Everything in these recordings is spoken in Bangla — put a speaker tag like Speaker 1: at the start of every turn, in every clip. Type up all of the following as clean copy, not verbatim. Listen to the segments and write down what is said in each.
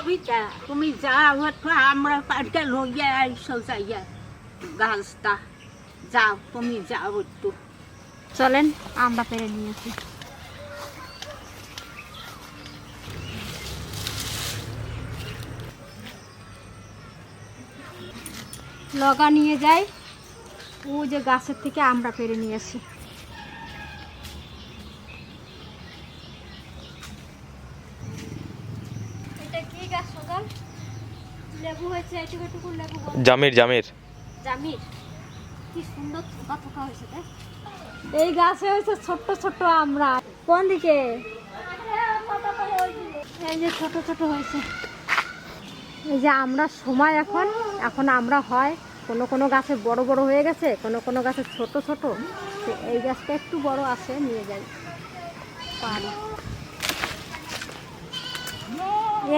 Speaker 1: কবিতা তুমি যাও একটু আমরা পার্কে লইয়া আইসো যাইয়া গাছটা যাও তুমি যাও একটু।
Speaker 2: চলেন আমরা পেরে নিয়েছি। লগা নিয়ে যাই, ও যে গাছের থেকে আমরা পেরে নিয়ে আসি। এটা কি গাছ সকাল? লেবু হয়েছে এটুকু লেবু।
Speaker 3: জামির জামির
Speaker 2: জামির, কি সুন্দর থোকা থোকা হয়েছে। এই গাছে হয়েছে ছোট্ট ছোট্ট আমরা। কোন দিকে? এই যে ছোট ছোট হয়েছে। এই যে আমরা সময় এখন আমরা হয় কোনো কোনো গাছে বড় বড় হয়ে গেছে, কোনো কোনো গাছে ছোট ছোট। এই গাছটা একটু বড় আছে, নিয়ে যাই পারি।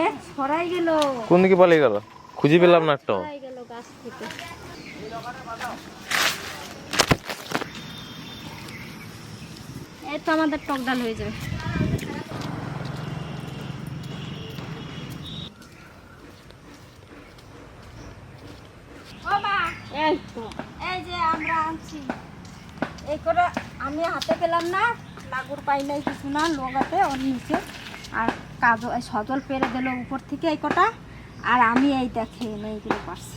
Speaker 2: এ ছড়াই গেল।
Speaker 3: কোন দিকে পালিয়ে গেল? খুঁজে পেলাম না একটা।
Speaker 2: ছড়াই গেল গাছ থেকে। এই তো আমাদের টক ডাল হয়ে যাবে। এই যে আমরা আনছি, এই করে আমি হাতে পেলাম না, লাগুর পাই নাই কিছু না, লোগাতে ওর নিচে। আর কাজল সজল পেরে দিল উপর থেকে এই কটা, আর আমি এই দেখে এইগুলো পারছি।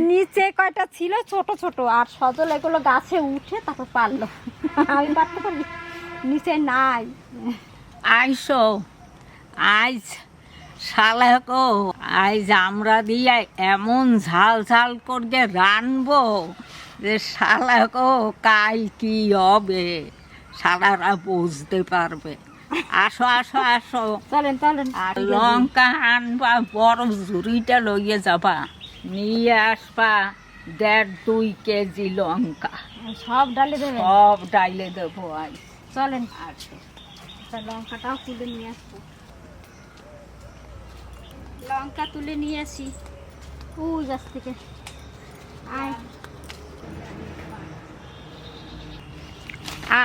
Speaker 2: নিচে কয়টা ছিল ছোট ছোট, আর সজল এগুলো গাছে উঠে তারপর পারলো। আমি পারতে পারি, নিচে নাই।
Speaker 1: আইসো আইস শালাকো, আইজ আমরা দিয়ে এমন ঝাল ঝাল করে রানবো যে শালাকো কাল কি হবে সারারা বুঝতে পারবে। আসো আসো আসো,
Speaker 2: চলেন চলেন।
Speaker 1: আর লঙ্কা আনবা, বড় ঝুড়িটা লইয়ে যাবা, নিয়ে আসবা 1.5-2 কেজি লঙ্কা।
Speaker 2: সব ডালে দেবেন?
Speaker 1: সব ডাইলে দেবো। আই
Speaker 2: চলেন।
Speaker 1: আসো,
Speaker 2: লঙ্কাটাও তুলে নিয়ে আসবো। লঙ্কা তুলে নিয়ে আসি ওই গাছ থেকে। আয়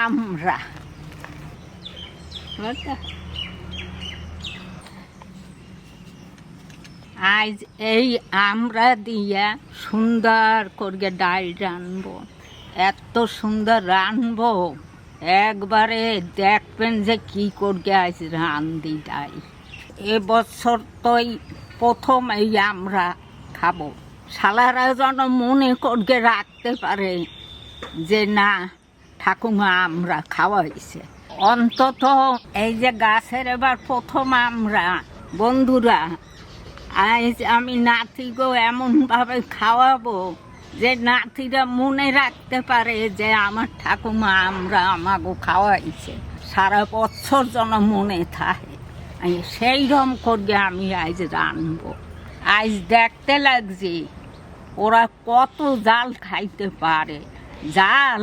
Speaker 1: আমরা আজ এই আমরা দিয়া সুন্দর করে ডাল রানবো, এত সুন্দর রানবো একবারে দেখবেন যে কি করে আজ রান্ধি ডাল। এবছর তোই প্রথম এই আমরা খাবো, শালারা যেন মনে করে রাখতে পারে যে না ঠাকুমা আমরা খাওয়াইছে। অন্তত এই যে গাছের এবার প্রথম আমরা বন্ধুরা, আজ আমি নাতিগো এমনভাবে খাওয়াবো যে নাতিরা মনে রাখতে পারে যে আমার ঠাকুমা আমরা আমাকে খাওয়াইছে, সারা বছর যেন মনে থাকে। সেই রকম করে আমি আজ রানবো। আজ দেখতে লাগছি ওরা কত জাল খাইতে পারে। জাল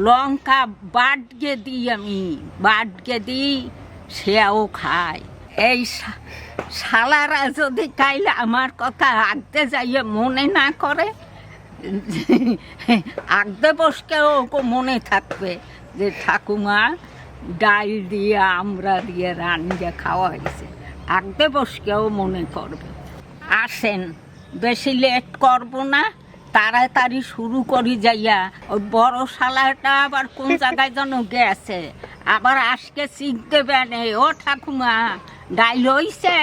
Speaker 1: লঙ্কা বাটকে দিই, আমি বাটকে দিই, সেও খায়। এই শালারা যদি খাইলে আমার কথা আঁকতে যাইয়ে মনে না করে, আঁকতে বসকেও মনে থাকবে যে ঠাকুমা ডাল দিয়ে আমরা দিয়ে রান্না খাওয়া হয়েছে, আঁকতে বসকেও মনে করবে। আসেন, বেশি লেট করবো না, তাড়াতাড়ি শুরু করি যাইয়া। ওই বড় শালাটা আবার কোন জায়গায় যেন গেছে, আবার আজকে শিখ দেবে নে। ও ঠাকুমা ডাইল হইছে,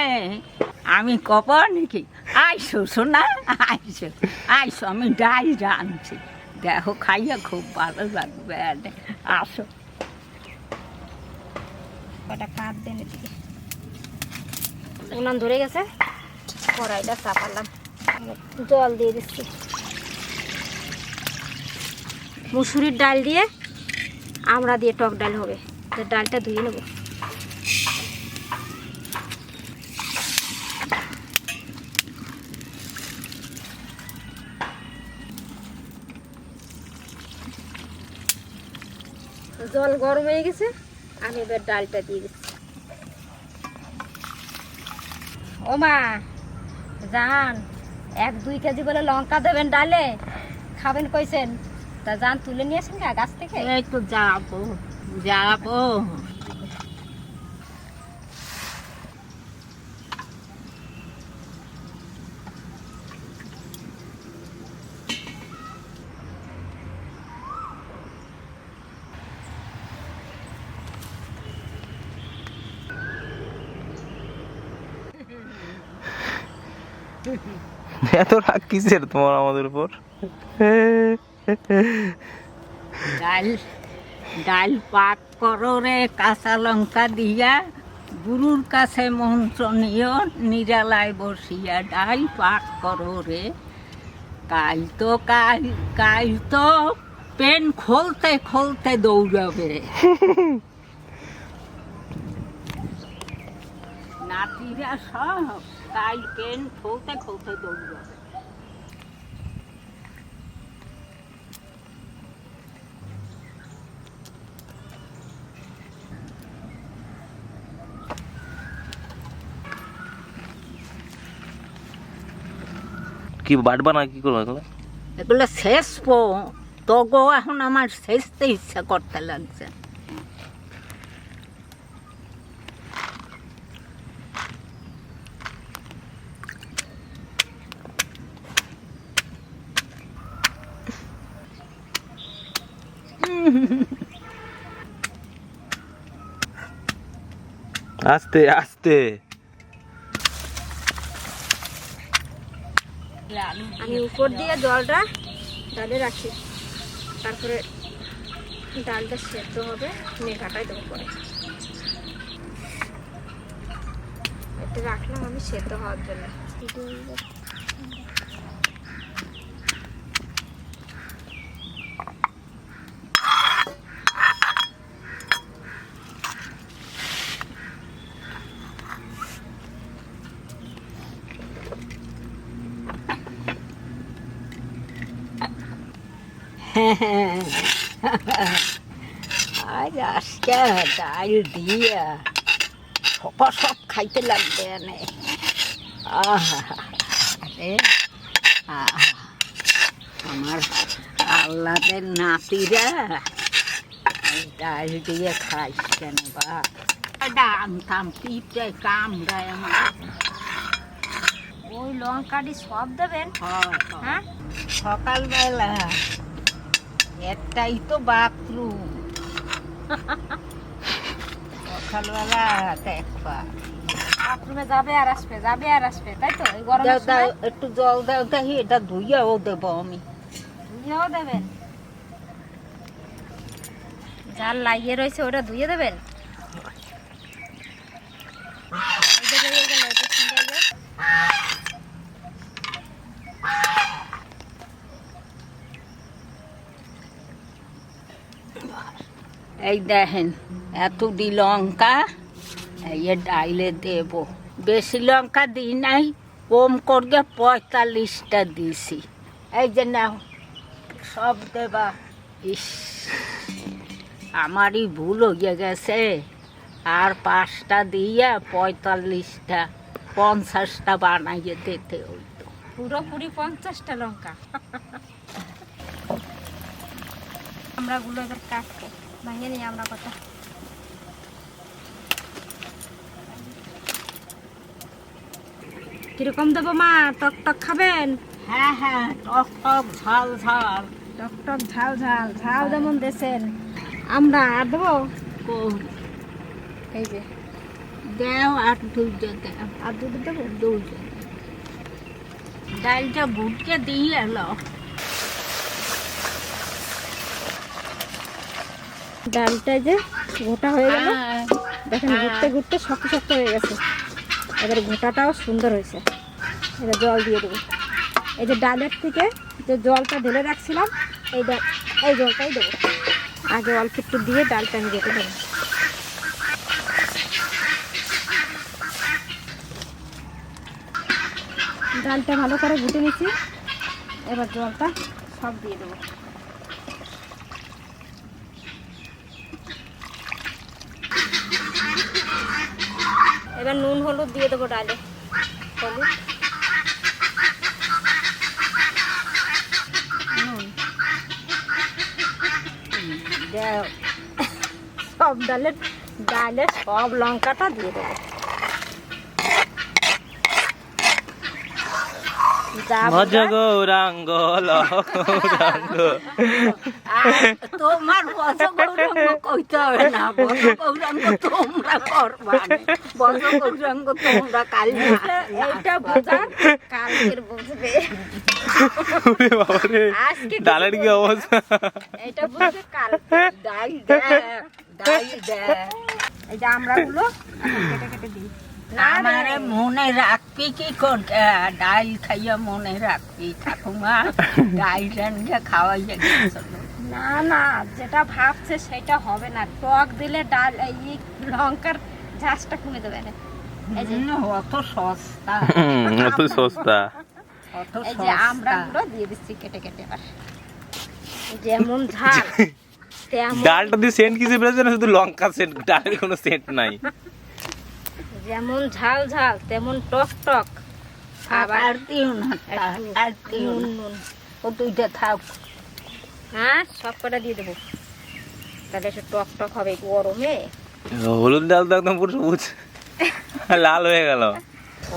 Speaker 1: আমি কব নাকি? আইসো শোনা, আইসো আইসো, আমি ডাল রাঁধছি, দেখো খাইয়া খুব ভালো লাগবে। আসো,
Speaker 2: কটা কাঁপ দেন এদিকে। উনান ধরে গেছে, কড়াইটা চাপালাম, জল দিয়ে দিচ্ছি। মুসুরির ডাল দিয়ে আমরা দিয়ে টক ডাল হবে, ডালটা ধুয়ে নেব। জল গরম হয়ে গেছে, আমি এবার ডালটা দিয়ে দিচ্ছি। ও মা জান, 1-2 কেজি বলে লঙ্কা দেবেন ডালে, খাবেন কইছেন, তা জান তুলে নিয়ে আসেন গা গাছ থেকে।
Speaker 1: এই তো যাবো যাবো।
Speaker 3: এত রাগ কিসের তোমার আমাদের উপর?
Speaker 1: ডাল ডাল পাক করো রে, কাঁচা লঙ্কা দিয়া গুরুর কাছে মন্ত্র নিও, নিরালায় বসিয়া ডাল পাক করো রে। কাল তো পেন খোলতে খোলতে দৌড়াবে। নাতিরা সব কাল পেন খোলতে খোলতে দৌড়াবে।
Speaker 3: কি বাটবা না কি করবো এগুলো?
Speaker 1: এগুলো শেষবো তো গো, এখন আমার শেষতে ইচ্ছা করতে লাগছে।
Speaker 3: আস্তে আস্তে।
Speaker 2: আমি উপর দিয়ে জলটা ডালে রাখি, তারপরে ডালটা সেদ্ধ হবে, মেঘাটাই দেবো পরে। এটা রাখলাম আমি সেদ্ধ হওয়ার জন্য।
Speaker 1: আজ আজকে ডাল দিয়া সব খাইতে লাগবে এনে। আমার আল্লাদের নাতিরা ডাল দিয়ে খাইস কেন বা? আনতাম পিঁপড়ে কামড়ায় আমার।
Speaker 2: ওই লঙ্কাটি সব দেবেন? হ্যাঁ,
Speaker 1: সকালবেলা একটাই তো বাথরুম, সকালবেলা দেখবা
Speaker 2: বাথরুমে যাবে আর আসবে, যাবে আর আসবে, তাই তো? এই গরমের সময়
Speaker 1: একটু জল দাও দেখি, এটা ধুইয়াও দেবো আমি।
Speaker 2: ধুয়েও দেবেন? জাল লাগিয়ে রয়েছে ওটা ধুয়ে দেবেন?
Speaker 1: এই দেখেন এতটি লঙ্কা এই ডাইলে দেব। বেশি লঙ্কা দিই নাই, কম করে 45টা দিছি। এই যে নাও সব দেবা। ইস, আমারই ভুল হয়ে গেছে, আর 5টা দিয়া 45টা 50টা বানাইয়ে দিতে হইতো।
Speaker 2: পুরোপুরি 50টা লঙ্কা। আমরা গুলো এবার কাটবো, ভাঙে নিই আমরা কথা। কিরকম দেবো মা? টক টক খাবেন?
Speaker 1: হ্যাঁ হ্যাঁ, টক টক ঝাল ঝাল।
Speaker 2: টক টক ঝাল ঝাল, ঝাল যেমন দেশেন আমরা। আর দেবো? এই যে
Speaker 1: দেও, আর দুইটা দেও।
Speaker 2: আর দুধ দেবো?
Speaker 1: দুইটা ডালটা ভুটকে দিয়ে এলো।
Speaker 2: ডালটা যে গোটা হয়ে গেল, দেখেন ঘুরতে ঘুরতে শক্ত শক্ত হয়ে গেছে। এবার ঘোটাটাও সুন্দর হয়েছে। এবার জল দিয়ে দেবো। এই যে ডালের থেকে যে জলটা ঢেলে রাখছিলাম, এই জলটাই দেবো। আগে অল্প একটু দিয়ে ডালটা আমি রেখে দেবো। ডালটা ভালো করে ঘুটে নিচ্ছি, এবার জলটা সব দিয়ে দেবো। এবার নুন হলুদ দিয়ে দেবো ডালে। হলুদ, নুন,
Speaker 1: দেও
Speaker 2: সব ডালে সব লঙ্কাটা দিয়ে দেবো।
Speaker 3: ভজ গৌরাঙ্গ গৌরাঙ্গ।
Speaker 1: তোমার বজ গৌরাঙ্গ কইতে হবে না, বজ গৌরাঙ্গ তোমরা করবা, বজ গৌরাঙ্গ তোমরা কাল
Speaker 2: এইটা বোঝার কালকের বুঝবে।
Speaker 3: ওরে বাবা রে,
Speaker 2: আজকে
Speaker 3: ডালের কি অবস্থা!
Speaker 2: এইটা বুঝবে কাল।
Speaker 1: ডাল দেখ, ডাল দেখ।
Speaker 2: এই যে আমরা গুলো কেটে কেটে দিই।
Speaker 1: আমারে মনে রাখবি কি করে? ডাল খাইয়া মনে রাখবি ঠাকুমা ডাল রান্না খাওয়াইয়া গেছিল।
Speaker 2: না না, যেটা ভাবছে সেটা হবে না। টক দিলে ডাল এই লঙ্কার ঝাঁজটা কমে দেবে না। এই যে
Speaker 1: অত সস্তা,
Speaker 3: এত সস্তা।
Speaker 1: অত
Speaker 2: এই যে আমরা
Speaker 1: সস্তা।
Speaker 2: গুলো দিয়ে দিচ্ছি কেটে কেটে। এবার যেমন ঝাল তেমন,
Speaker 3: ডালটা দিয়ে সেন্ট কিছু বেরোচ্ছে না, শুধু লঙ্কা সেন্ট, ডালের কোনো সেন্ট নাই।
Speaker 2: যেমন ঝাল ঝাল তেমন টক টক।
Speaker 1: আবার দিও না, আর দিও
Speaker 2: নুন
Speaker 1: না।
Speaker 2: নুন,
Speaker 1: ও দুইটা থাক।
Speaker 2: হ্যাঁ সব কটা দিয়ে দেবো, তাহলে একটু টক টক হবে গরমে।
Speaker 3: হলুদ ডাল তো একদম পুরো সবুজ লাল হয়ে গেল।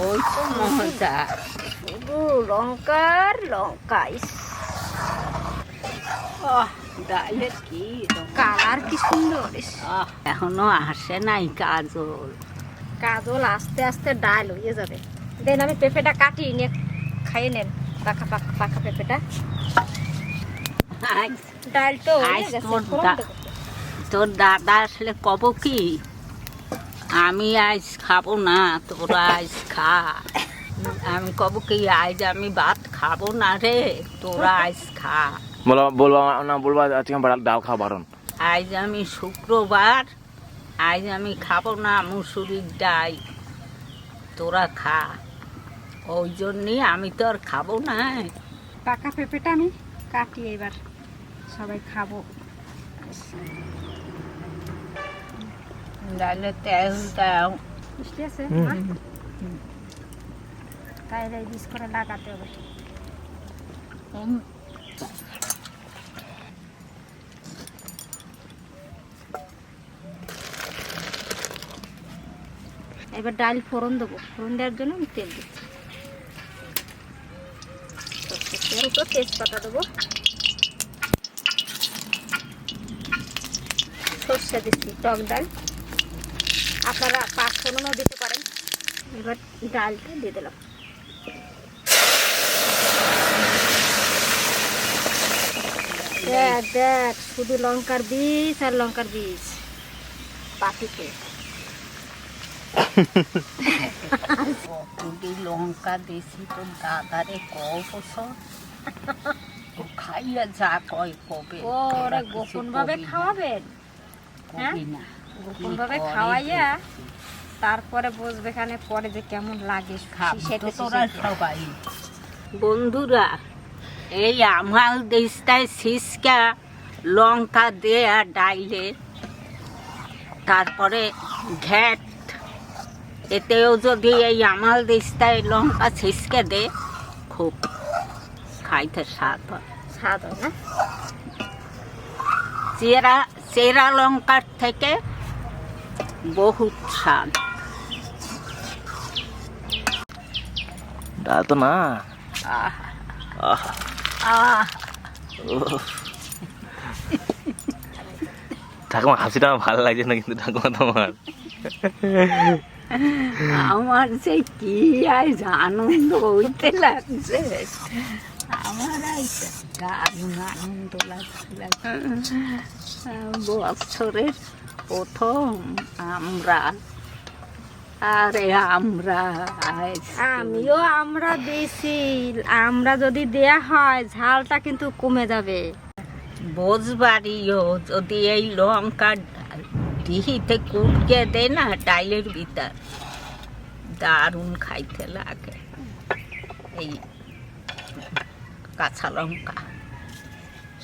Speaker 1: ওই তো মজা।
Speaker 2: শুধু লঙ্কার লঙ্কা। ইস,
Speaker 1: ডালের কি
Speaker 2: কালার কি সুন্দর। ইস,
Speaker 1: এখনো আসে নাই কাজল।
Speaker 2: কাজল আস্তে আস্তে ডাল হয়ে যাবে। দেন আমি পেঁপেটা কাটি নিয়ে খাইয়ে নেন, পাকা পাকা পাকা পেঁপেটা। ডাল তো হয়ে
Speaker 1: আজ
Speaker 2: গেছে,
Speaker 1: তোর
Speaker 2: ফোড়ন
Speaker 1: দা-
Speaker 2: দেবো।
Speaker 1: তোর দাদা আসলে কব কি, আমি আজ খাবো না, তোরা আজ খা। আমি কব কি, আজ আমি ভাত খাবো না রে, তোরা আজ খা।
Speaker 3: বলবা না, বলবা আজকে আমার ডাল খাওয়া বারণ।
Speaker 1: আজ আমি শুক্রবার, আজ আমি খাবো না মুসুরির ডাল, তোরা খা। ওই জন্যই আমি তো আর খাবো না।
Speaker 2: পাকা পেঁপেটা আমি কাটি, এবার সবাই খাবো।
Speaker 1: ডালে তেল দাও।
Speaker 2: মিষ্টি আছে মা? তাইলে বিষ করে লাগাতে হবে। এবার ডাল ফোড়ন দেবো, ফোড়ন দেওয়ার জন্য আমি তেল দিচ্ছি। তেল তো তেজপাতা দেবো, সর্ষে দিচ্ছি, টক ডাল। আপনারা পাঁচ ফোড়নও দিতে পারেন। এবার ডালটা দিয়ে দিলাম। দেখ দেখ, শুধু লঙ্কার বীজ আর লঙ্কার বীজ পাতিতে।
Speaker 1: কতটি লঙ্কা দিছি তোর দাদারে কবছর, খাইয়া যা কয় কবে।
Speaker 2: ওরা গোপন ভাবে খাওয়াবেন, হ্যাঁ?
Speaker 1: কবি না,
Speaker 2: গোপন ভাবে খাওয়াইয়া তারপরে বসবে এখানে পরে যে কেমন লাগে।
Speaker 1: খাবো তোরা সবাই। বন্ধুরা, এই আমাল দেশটায় সিসকা লঙ্কা দেয়া ডাইলে, তারপরে ঘ্যাট, এতেও যদি এই আমাল দেশটায় লঙ্কা ছিসকে দে, খুব খাইতে স্বাদ হয়।
Speaker 2: স্বাদ হয় না?
Speaker 1: চেরা চেরা লঙ্কার থেকে বহুত স্বাদ।
Speaker 3: ডাল তো না।
Speaker 1: আহ
Speaker 3: আহ,
Speaker 1: আহ
Speaker 3: ঠাকুমা হাসিটা আমার ভালো লাগছে না কিন্তু ঠাকুমা তোমার।
Speaker 1: আমার যে কি আজ আনন্দ হইতে লাগছে, আমার আজ দারুণ আনন্দ লাগছে। বছরের প্রথম আমরা, আরে আমরা
Speaker 2: আমিও আমরা দিছি। আমরা যদি দেয়া হয় ঝালটা কিন্তু কমে যাবে।
Speaker 1: বোঝবাড়িও যদি এই লঙ্কা ডিহিতে কুটকে দে না ডাইলের ভিতর, দারুণ খাইতে লাগে। এই কাঁচা লঙ্কা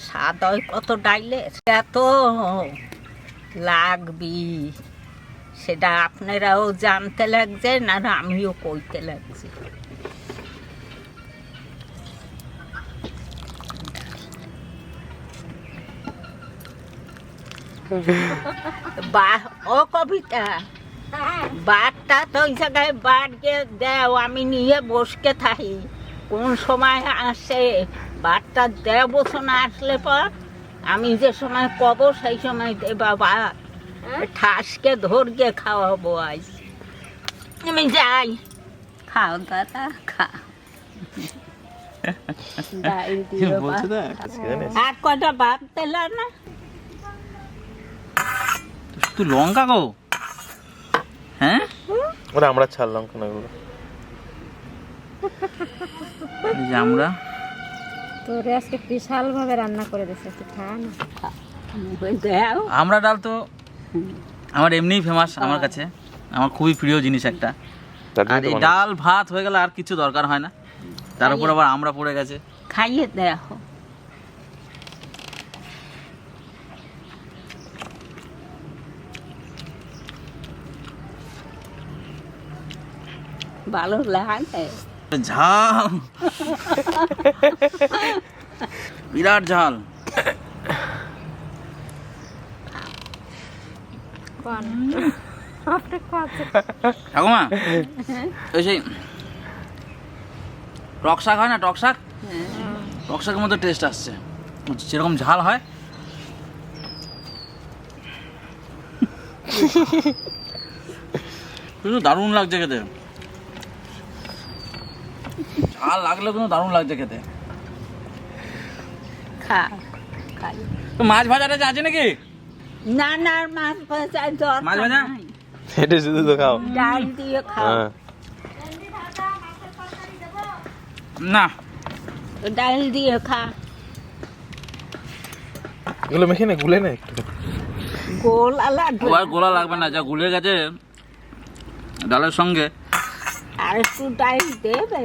Speaker 1: স্বাদ হয় কত ডাইলের, এত লাগবি সেটা আপনারাও জানতে লাগছেন আর আমিও কইতে লাগছি। ও কবিতা, বাটটা তো ওই জায়গায় বাট গিয়ে দেও, আমি নিয়ে বসকে থাকি। কোন সময় আসে ভাতটা দেবো না আসলে পর আমি যে সময় কব সেই সময় দে বাবা ঠাসকে ধরিয়ে খাওয়াবো আজ আমি যাই খাও দাদা খাও ডাল দিও বা।
Speaker 3: বলছো না আজকে জানিস
Speaker 1: আর কটা ভাত দিলা না
Speaker 3: তুই লঙ্কা গো হ্যাঁ ওরা আমরা ছাড় লঙ্কা না গুলো এই যে আমরা
Speaker 2: তোরে আজকে বিশাল ভাবে রান্না করে দিছে, একটু খা না।
Speaker 1: দেও
Speaker 3: আমরা ডাল তো আমার এমনিই ফেমাস আমার কাছে, আমার খুবই প্রিয় জিনিস একটা। আর এই ডাল ভাত হয়ে গেলে আর কিছু দরকার হয় না, তার উপর আবার আমরা পড়ে গেছে।
Speaker 1: খাইয়ে দেখো ভালো লাগে
Speaker 3: ঝাল বিরাট ঝাল। ঠাকুমা ওই সেই টক শাক হয় না, টক শাক, টক শাকের মতো টেস্ট আসছে, যেরকম ঝাল হয়। কিন্তু দারুণ লাগছে খেতে, ঝাল লাগলেও কিন্তু দারুণ লাগছে খেতে।
Speaker 1: খাও খাই
Speaker 3: তো মাছ ভাজাটা আছে নাকি?
Speaker 1: না না মাছ ভাজা দরকার
Speaker 3: মাছ ভাজা?
Speaker 1: নাই।
Speaker 3: এটা শুধু তো খাও,
Speaker 1: ডাল দিয়ে খাও
Speaker 3: না
Speaker 1: ডাল দিয়ে খা
Speaker 3: এগুলো মেখে না গুলে না একটু,
Speaker 1: গোলা লাগবে
Speaker 3: আর গোলা লাগবে না, যা গুলে গেছে ডালের সঙ্গে।
Speaker 1: আর একটু ডাল দেবে।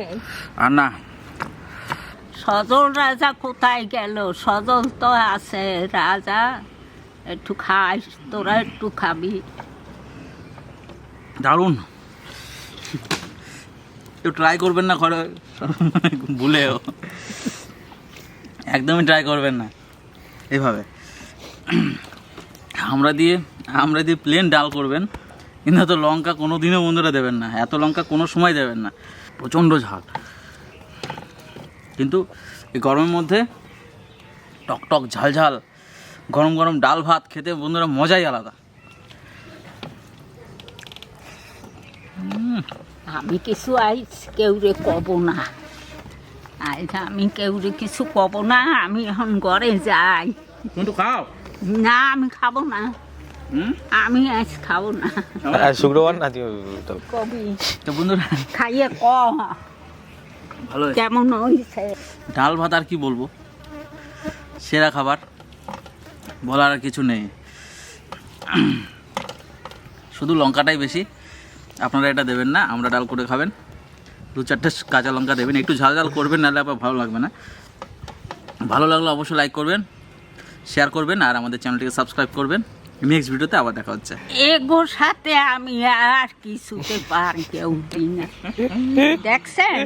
Speaker 3: আর না
Speaker 1: সজল রাজা কোথায় গেল? সজল তো আছে, রাজা একটু খাস, তোরা একটু খাবি।
Speaker 3: দারুণ, একটু ট্রাই করবেন না ঘরে ভুলেও, একদমই ট্রাই করবেন না এভাবে। আমরা দিয়ে প্লেন ডাল করবেন, কিন্তু এত লঙ্কা কোনো দিনও বন্ধুরা দেবেন না, এত লঙ্কা কোনো সময় দেবেন না, প্রচণ্ড ঝাল। কিন্তু এই গরমের মধ্যে টক টক ঝাল ঝাল গরম গরম ডাল ভাত খেতে বন্ধুরা মজাই আলাদা।
Speaker 1: আমি কিছু আইস কেউরে কব না, আজ আমি কেউরে কিছু কব না, আমি এখন ঘরে যাই।
Speaker 3: কিন্তু খাও
Speaker 1: না আমি খাবো না, আমি আজ খাবো না।
Speaker 3: শুক্রবার না
Speaker 1: কবি
Speaker 3: তো বন্ধুরা
Speaker 1: খাইয়ে ক
Speaker 3: ভালো হয়েছে।
Speaker 1: কেমন হয়েছে।
Speaker 3: ডাল ভাত আর কি বলবো, সেরা খাবার, বলার আর কিছু নেই। শুধু লঙ্কাটাই বেশি, আপনারা এটা দেবেন না, আমরা ডাল করে খাবেন, 2-4টে কাঁচা লঙ্কা দেবেন, একটু ঝাল ঝাল করবেন, নাহলে আবার ভালো লাগবে না। ভালো লাগলে অবশ্যই লাইক করবেন, শেয়ার করবেন, আর আমাদের চ্যানেলটিকে সাবস্ক্রাইব করবেন। নেক্সট ভিডিওতে আবার দেখা হচ্ছে।
Speaker 1: এগোর সাথে আমি আর কিছুতে পারি কেউ না। দেখছেন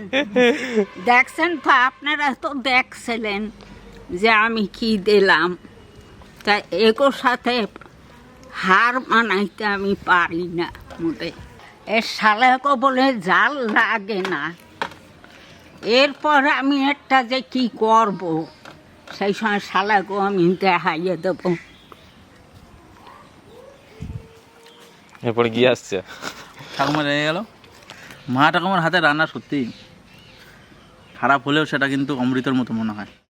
Speaker 1: দেখছেন তো, আপনারা তো দেখছিলেন যে আমি কি দিলাম, তা এগোর সাথে হার মানাইতে আমি পারি না মোটে। এর শালাকো বলে জাল লাগে না, এরপর আমি একটা যে কি করব সেই সময় শালাকো আমি দেখাইয়ে দেবো।
Speaker 3: এরপরে গিয়ে আসছে ঠাকুমা রেগে গেল। মা ঠাকুমার হাতে রান্না সত্যি খারাপ হলেও সেটা কিন্তু অমৃতের মতো মনে হয়।